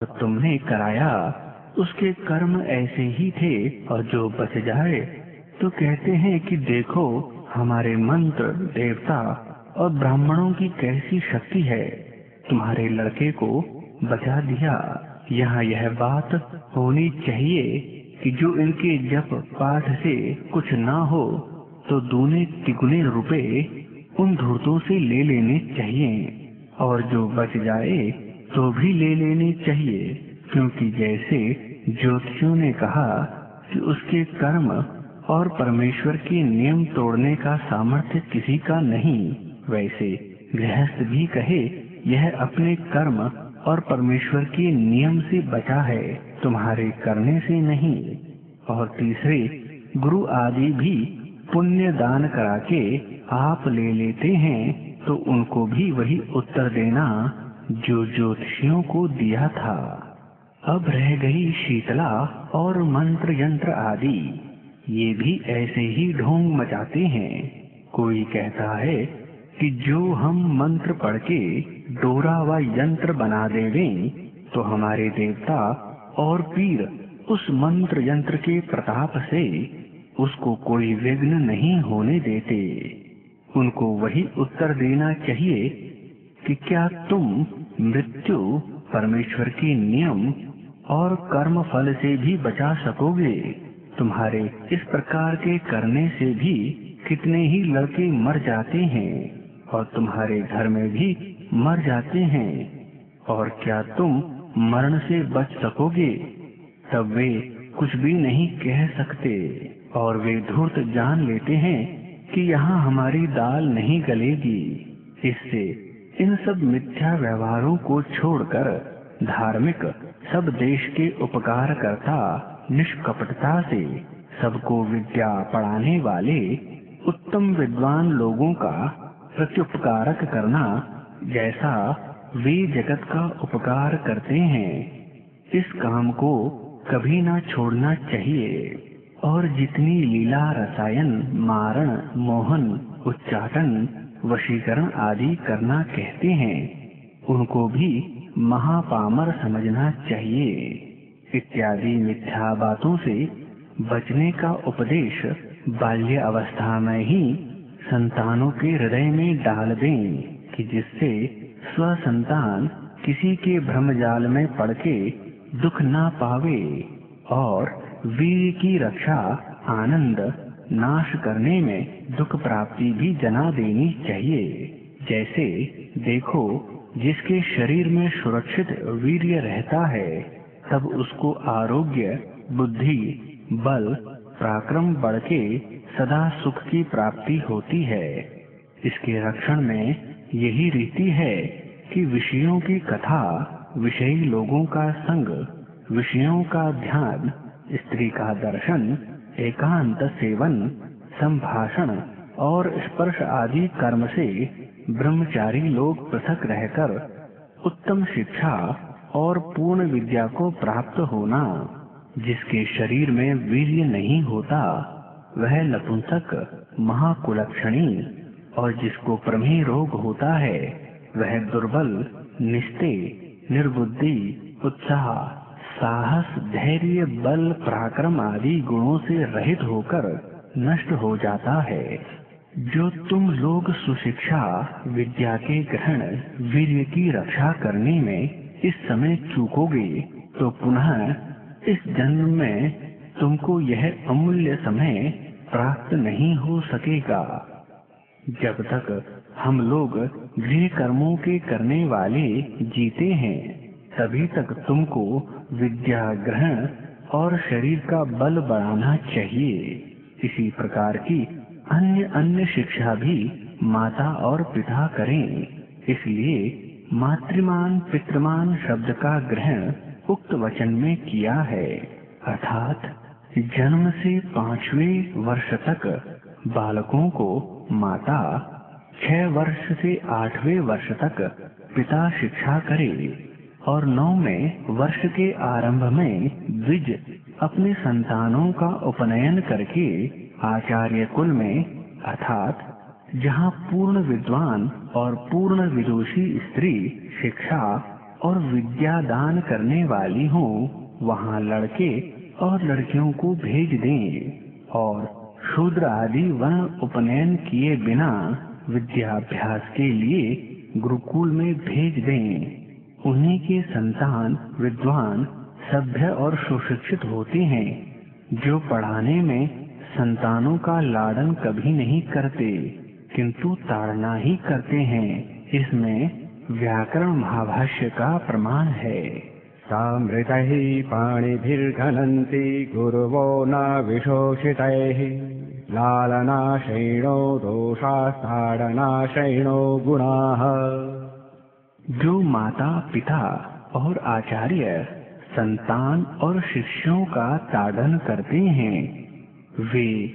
तुमने कराया उसके कर्म ऐसे ही थे, और जो बच जाए तो कहते हैं कि देखो हमारे मंत्र, देवता और ब्राह्मणों की कैसी शक्ति है, तुम्हारे लड़के को बचा दिया। यहाँ यह बात होनी चाहिए कि जो इनके जप पाठ से कुछ ना हो तो दूने तिगुने रुपए उन धूर्तों से ले लेने चाहिए, और जो बच जाए तो भी ले लेने चाहिए, क्योंकि जैसे ज्योतिषियों ने कहा कि उसके कर्म और परमेश्वर के नियम तोड़ने का सामर्थ्य किसी का नहीं, वैसे गृहस्थ भी कहे यह अपने कर्म और परमेश्वर के नियम से बचा है, तुम्हारे करने से नहीं। और तीसरे गुरु आदि भी पुण्य दान करा के आप ले लेते हैं, तो उनको भी वही उत्तर देना जो ज्योतिषियों को दिया था। अब रह गई शीतला और मंत्र यंत्र आदि, ये भी ऐसे ही ढोंग मचाते हैं। कोई कहता है कि जो हम मंत्र पढ़ के डोरा व यंत्र बना देवें तो हमारे देवता और पीर उस मंत्र यंत्र के प्रताप से उसको कोई विघ्न नहीं होने देते। उनको वही उत्तर देना चाहिए कि क्या तुम मृत्यु, परमेश्वर के नियम और कर्म फल से भी बचा सकोगे? तुम्हारे इस प्रकार के करने से भी कितने ही लड़के मर जाते हैं और तुम्हारे घर में भी मर जाते हैं, और क्या तुम मरण से बच सकोगे? तब वे कुछ भी नहीं कह सकते, और वे धूर्त जान लेते हैं कि यहाँ हमारी दाल नहीं गलेगी। इससे इन सब मिथ्या व्यवहारों को छोड़कर धार्मिक, सब देश के उपकार करता, निष्कपटता से सबको विद्या पढ़ाने वाले उत्तम विद्वान लोगों का प्रत्युपकारक करना, जैसा वे जगत का उपकार करते हैं, इस काम को कभी ना छोड़ना चाहिए। और जितनी लीला, रसायन, मारण, मोहन, उच्चाटन, वशीकरण आदि करना कहते हैं, उनको भी महापामर समझना चाहिए। इत्यादि मिथ्या बातों से बचने का उपदेश बाल्य अवस्था में ही संतानों के हृदय में डाल दें, कि जिससे स्वसंतान किसी के भ्रमजाल में पड़ के दुख ना पावे, और वीर की रक्षा, आनंद नाश करने में दुख प्राप्ति भी जना देनी चाहिए। जैसे देखो, जिसके शरीर में सुरक्षित वीर्य रहता है, तब उसको आरोग्य, बुद्धि, बल, पराक्रम बढ़ के सदा सुख की प्राप्ति होती है। इसके रक्षण में यही रीति है कि विषयों की कथा, विषयी लोगों का संग, विषयों का ध्यान, स्त्री का दर्शन, एकांत सेवन, संभाषण और स्पर्श आदि कर्म से ब्रह्मचारी लोग पृथक रहकर उत्तम शिक्षा और पूर्ण विद्या को प्राप्त होना। जिसके शरीर में वीर्य नहीं होता वह नपुंसक, महाकुलक्षणी, और जिसको प्रमेह रोग होता है वह दुर्बल, निस्तेय, निर्बुद्धि, उत्साह, साहस, धैर्य, बल, पराक्रम आदि गुणों से रहित होकर नष्ट हो जाता है। जो तुम लोग सुशिक्षा, विद्या के ग्रहण, वीर्य की रक्षा करने में इस समय चूकोगे, तो पुनः इस जन्म में तुमको यह अमूल्य समय प्राप्त नहीं हो सकेगा। जब तक हम लोग गृह कर्मों के करने वाले जीते हैं, तभी तक तुमको विद्या ग्रहण और शरीर का बल बढ़ाना चाहिए। इसी प्रकार की अन्य अन्य शिक्षा भी माता और पिता करें। इसलिए मातृमान पितृमान शब्द का ग्रहण उक्त वचन में किया है, अर्थात जन्म से 5वें वर्ष तक बालकों को माता, 6 वर्ष से 8वें वर्ष तक पिता शिक्षा करे, और 9वें वर्ष के आरंभ में द्विज अपने संतानों का उपनयन करके आचार्य कुल में, अर्थात जहाँ पूर्ण विद्वान और पूर्ण विदुषी स्त्री शिक्षा और विद्या दान करने वाली हो वहाँ लड़के और लड़कियों को भेज दें और शूद्र आदि वर्ण उपनयन किए बिना विद्याभ्यास के लिए गुरुकुल में भेज दें। उन्हीं के संतान विद्वान, सभ्य और सुशिक्षित होते हैं, जो पढ़ाने में संतानों का लाड़न कभी नहीं करते किंतु ताड़ना ही करते हैं। इसमें व्याकरण महाभाष्य का प्रमाण है। सामृतैः पाणिभिर्घनन्ति गुरवो न विशोषितैः लालनाशैणो दोषास्ताडनाशैणो गुणाः। जो माता पिता और आचार्य संतान और शिष्यों का ताड़न करते हैं, वे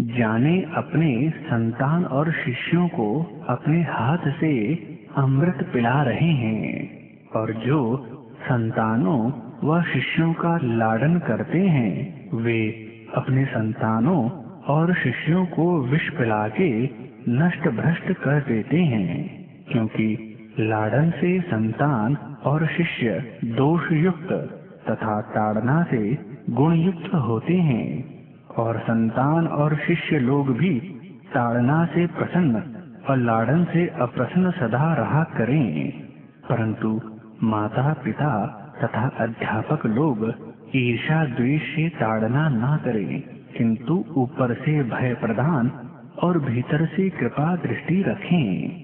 जाने अपने संतान और शिष्यों को अपने हाथ से अमृत पिला रहे हैं, और जो संतानों व शिष्यों का लाड़न करते हैं, वे अपने संतानों और शिष्यों को विष पिला के नष्ट भ्रष्ट कर देते हैं। क्योंकि लाड़न से संतान और शिष्य दोष युक्त तथा ताड़ना से गुण युक्त होते हैं, और संतान और शिष्य लोग भी ताड़ना से प्रसन्न और लाड़न से अप्रसन्न सदा रहा करें। परंतु माता पिता तथा अध्यापक लोग ईर्ष्या द्वेष से ताड़ना ना करें, किंतु ऊपर से भय प्रदान और भीतर से कृपा दृष्टि रखें।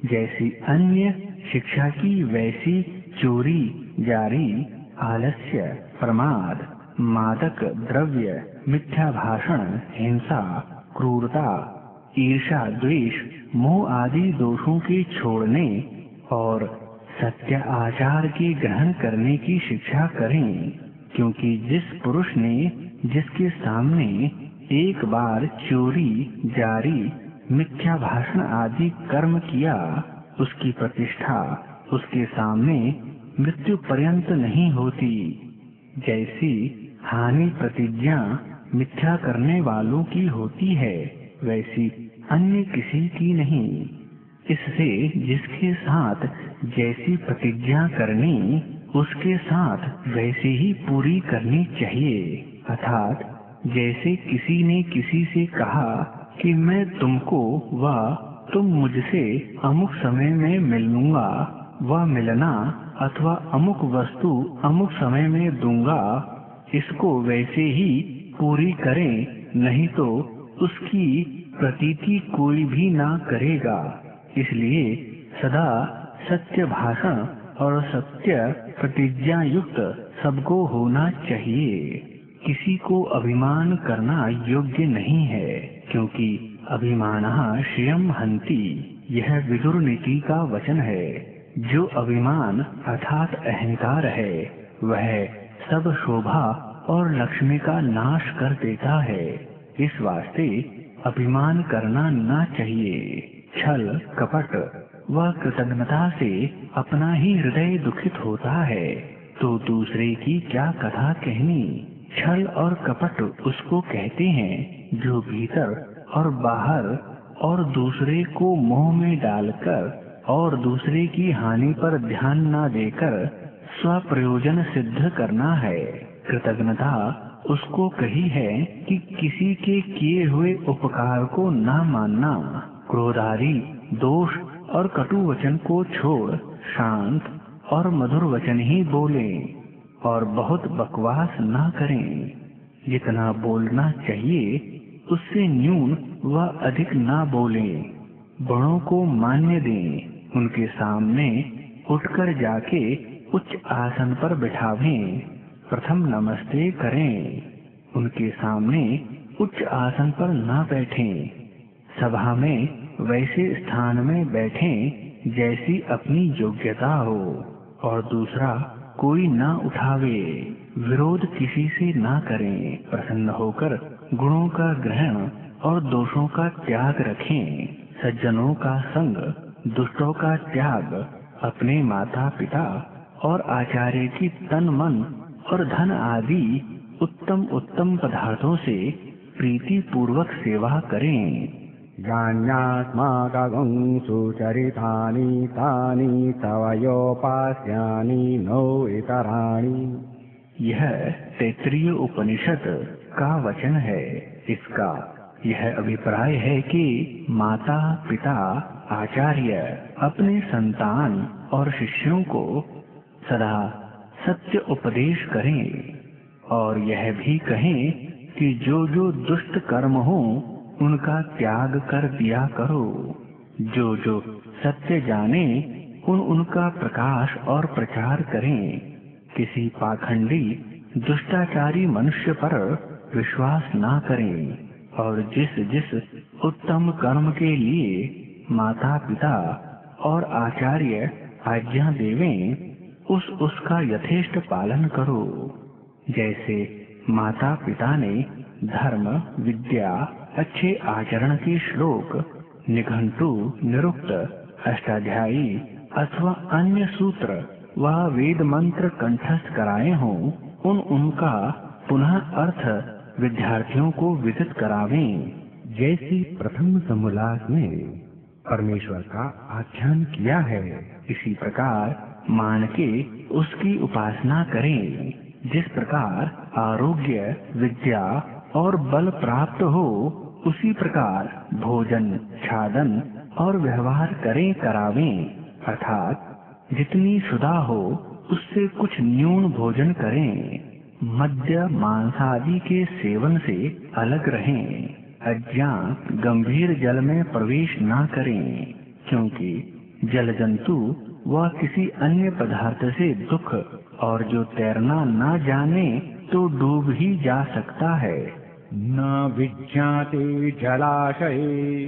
जैसी अन्य शिक्षा की वैसी चोरी, जारी, आलस्य, प्रमाद, मादक द्रव्य, मिथ्या भाषण, हिंसा, क्रूरता, ईर्ष्या, द्वेष, मोह आदि दोषों के छोड़ने और सत्य आचार के ग्रहण करने की शिक्षा करें। क्योंकि जिस पुरुष ने जिसके सामने एक बार चोरी, जारी, मिथ्या भाषण आदि कर्म किया, उसकी प्रतिष्ठा उसके सामने मृत्यु पर्यंत नहीं होती। जैसी हानि प्रतिज्ञा मिथ्या करने वालों की होती है, वैसी अन्य किसी की नहीं। इससे जिसके साथ जैसी प्रतिज्ञा करनी, उसके साथ वैसे ही पूरी करनी चाहिए। अर्थात जैसे किसी ने किसी से कहा कि मैं तुमको व तुम मुझसे अमुक समय में मिलूंगा व मिलना, अथवा अमुक वस्तु अमुक समय में दूंगा, इसको वैसे ही पूरी करें, नहीं तो उसकी प्रतीति कोई भी ना करेगा। इसलिए सदा सत्य भाषण और सत्य प्रतिज्ञा युक्त सबको होना चाहिए। किसी को अभिमान करना योग्य नहीं है, क्योंकि अभिमानः श्रियं हन्ति, यह विदुर नीति का वचन है। जो अभिमान अर्थात अहंकार है, वह सब शोभा और लक्ष्मी का नाश कर देता है। इस वास्ते अभिमान करना ना चाहिए। छल, कपट व कृतज्ञता से अपना ही हृदय दुखित होता है, तो दूसरे की क्या कथा कहनी। छल और कपट उसको कहते हैं जो भीतर और बाहर और दूसरे को मोह में डालकर और दूसरे की हानि पर ध्यान न देकर स्वप्रयोजन सिद्ध करना है। कृतज्ञता उसको कही है कि किसी के किए हुए उपकार को न मानना, क्रोधारी, दोष और कटु वचन को छोड़ शांत और मधुर वचन ही बोलें और बहुत बकवास ना करें। जितना बोलना चाहिए उससे न्यून व अधिक ना बोलें। बड़ों को मान्य दें, उनके सामने उठकर जाके उच्च आसन पर बिठावें, प्रथम नमस्ते करें। उनके सामने उच्च आसन पर ना बैठें। सभा में वैसे स्थान में बैठें जैसी अपनी योग्यता हो, और दूसरा कोई ना उठावे। विरोध किसी से ना करें। प्रसन्न होकर गुणों का ग्रहण और दोषों का त्याग रखें। सज्जनों का संग, दुष्टों का त्याग, अपने माता पिता और आचार्य की तन मन और धन आदि उत्तम उत्तम पदार्थों से प्रीति पूर्वक सेवा करें। यान्यास्माकं सुचरितानि तानि तव योपास्यानि नो इतराणि। यह तैत्तिरीय उपनिषद का वचन है। इसका यह अभिप्राय है कि माता पिता आचार्य अपने संतान और शिष्यों को सदा सत्य उपदेश करें और यह भी कहें कि जो जो दुष्ट कर्म हो उनका त्याग कर दिया करो। जो जो सत्य जाने उनका प्रकाश और प्रचार करें। किसी पाखंडी दुष्टाचारी मनुष्य पर विश्वास ना करें और जिस जिस उत्तम कर्म के लिए माता पिता और आचार्य आज्ञा देवें उसका यथेष्ट पालन करो। जैसे माता पिता ने धर्म विद्या अच्छे आचरण के श्लोक निघंटु निरुक्त अष्टाध्यायी अथवा अन्य सूत्र व वेद मंत्र कंठस्थ कराए हों उनका पुनः अर्थ विद्यार्थियों को विदित करावें। जैसे प्रथम समोल्लास में परमेश्वर का आख्यान किया है, इसी प्रकार मान के उसकी उपासना करें। जिस प्रकार आरोग्य विद्या और बल प्राप्त हो उसी प्रकार भोजन छादन और व्यवहार करावें। अर्थात जितनी सुधा हो उससे कुछ न्यून भोजन करें। मद्य मांसादि के सेवन से अलग रहें। अज्ञान गंभीर जल में प्रवेश ना करें, क्योंकि जल जंतु व किसी अन्य पदार्थ से दुख और जो तैरना ना जाने तो डूब ही जा सकता है। न विज्ञाते जलाशये,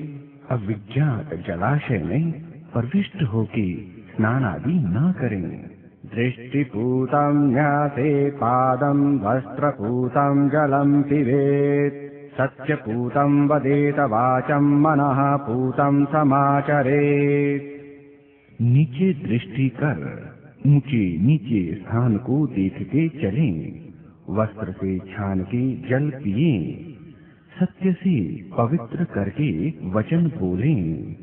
अविज्ञात जलाशय में प्रविष्ट होके स्नान आदि न करें। दृष्टिपूतं न्यासे पादं वस्त्रपूतं जलं पिबेत्। सत्यपूतं वदेत वाचं मनः पूतं समाचरेत्। नीचे दृष्टि कर ऊंचे नीचे स्थान को देखते चलें। वस्त्र से छान के जल पिए। सत्य से पवित्र करके वचन बोलें।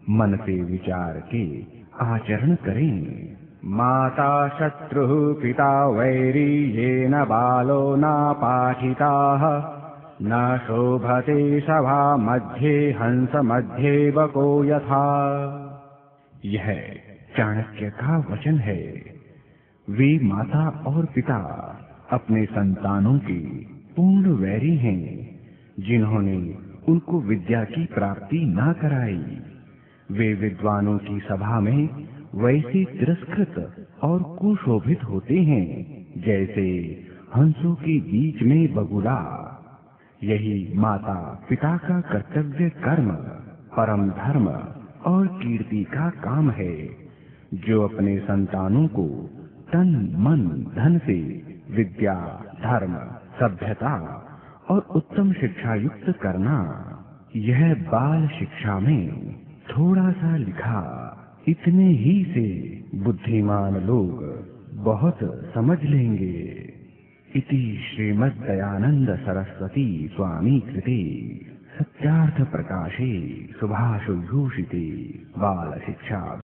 मन से विचार के आचरण करें। माता शत्रुः पिता वैरी येन बालो न पाठिताः। न शोभते सभा मध्ये हंस मध्ये बको यथा। यह चाणक्य का वचन है। वे माता और पिता अपने संतानों के पूर्ण वैरी हैं, जिन्होंने उनको विद्या की प्राप्ति न कराई। वे विद्वानों की सभा में वैसे तिरस्कृत और कुशोभित होते हैं जैसे हंसों के बीच में बगुला। यही माता पिता का कर्तव्य कर्म, परम धर्म और कीर्ति का काम है, जो अपने संतानों को तन मन धन से विद्या धर्म सभ्यता और उत्तम शिक्षा युक्त करना। यह बाल शिक्षा में थोड़ा सा लिखा, इतने ही से बुद्धिमान लोग बहुत समझ लेंगे। इति श्रीमद्दयानंद सरस्वती स्वामी कृते सत्यार्थ प्रकाशे सुभाषुभूषिते बाल शिक्षा